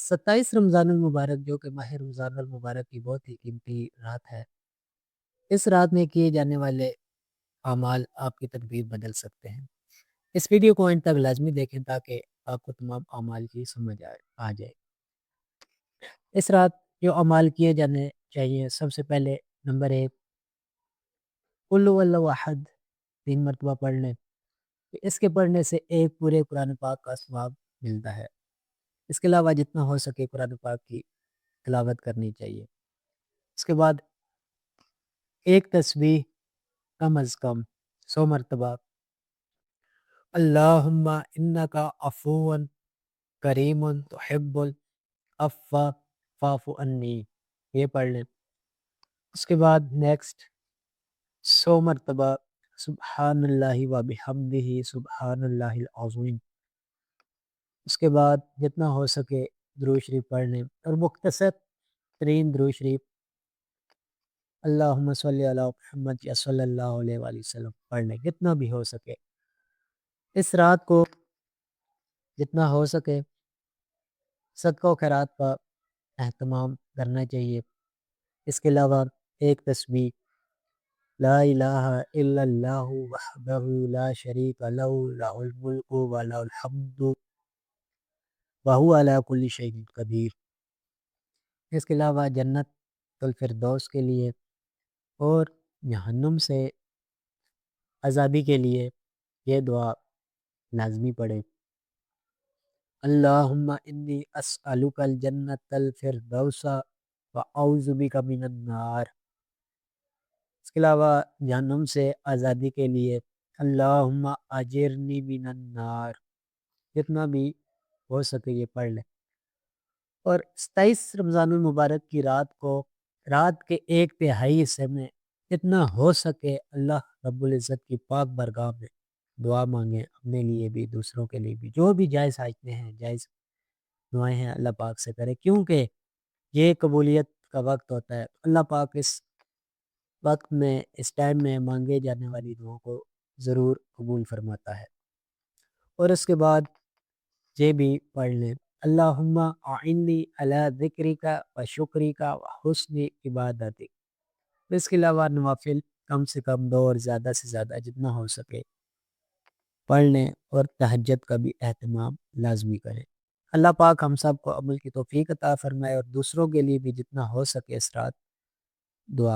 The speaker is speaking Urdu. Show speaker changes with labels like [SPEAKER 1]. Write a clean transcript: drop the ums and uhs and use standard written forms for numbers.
[SPEAKER 1] 27 رمضان المبارک جو کہ ماہ رمضان المبارک کی بہت ہی قیمتی رات ہے، اس رات میں کیے جانے والے اعمال آپ کی تقدیر بدل سکتے ہیں۔ اس ویڈیو کو اینڈ تک لازمی دیکھیں تاکہ آپ کو تمام اعمال کی سمجھ آ جائے۔ اس رات جو اعمال کیے جانے چاہیے، سب سے پہلے نمبر 1 قل هو اللہ احد 3 مرتبہ پڑھ لیں۔ اس کے پڑھنے سے ایک پورے قرآن پاک کا ثواب ملتا ہے۔ اس کے علاوہ جتنا ہو سکے قرآن پاک کی تلاوت کرنی چاہیے۔ اس کے بعد ایک تسبیح کم از کم 100 مرتبہ اللہم انکا عفو کریم تحب العفو فاعف عنی، یہ پڑھ لیں۔ اس کے بعد نیکسٹ 100 مرتبہ سبحان اللہ و بحمدہ سبحان اللہ العظیم۔ اس کے بعد جتنا ہو سکے درود شریف پڑھ لیں، اور مختصر ترین درود شریف اللہم صلی علی محمد یا صلی اللہ علیہ وآلہ وسلم پڑھ لیں، جتنا بھی ہو سکے۔ اس رات کو جتنا ہو سکے صدقہ و خیرات کا اہتمام کرنا چاہیے۔ اس کے علاوہ ایک تسبیح لا الہ الا اللہ وحدہ لا شریک لہ لہ الملک و لہ الحمد وہو علی کل شیء قدیر۔ اس کے علاوہ جنت الفردوس کے لیے اور جہنم سے آزادی کے لیے یہ دعا لازمی پڑھیں۔ اللہم انی اسألک الجنت الفردوس واعوذ بک من النار۔ اس کے علاوہ جہنم سے آزادی کے لیے اللہم اجرنی من النار، جتنا بھی ہو سکے یہ پڑھ لیں۔ اور 27 رمضان المبارک کی رات کو رات کے 1/3 حصے میں جتنا ہو سکے اللہ رب العزت کی پاک بارگاہ میں دعا مانگیں، اپنے لیے بھی دوسروں کے لیے بھی، جو بھی جائز حاجتیں ہیں جائز دعائیں ہیں اللہ پاک سے کرے، کیونکہ یہ قبولیت کا وقت ہوتا ہے۔ اللہ پاک اس وقت میں اس ٹائم میں مانگے جانے والی دعاؤں کو ضرور قبول فرماتا ہے۔ اور اس کے بعد یہ بھی پڑھ لیں اللہم اعنی علی ذکرک و شکرک و حسن عبادتک۔ اس کے علاوہ نوافل کم سے کم 2 اور زیادہ سے زیادہ جتنا ہو سکے پڑھ لیں، اور تہجد کا بھی اہتمام لازمی کریں۔ اللہ پاک ہم سب کو عمل کی توفیق عطا فرمائے، اور دوسروں کے لیے بھی جتنا ہو سکے اس رات دعا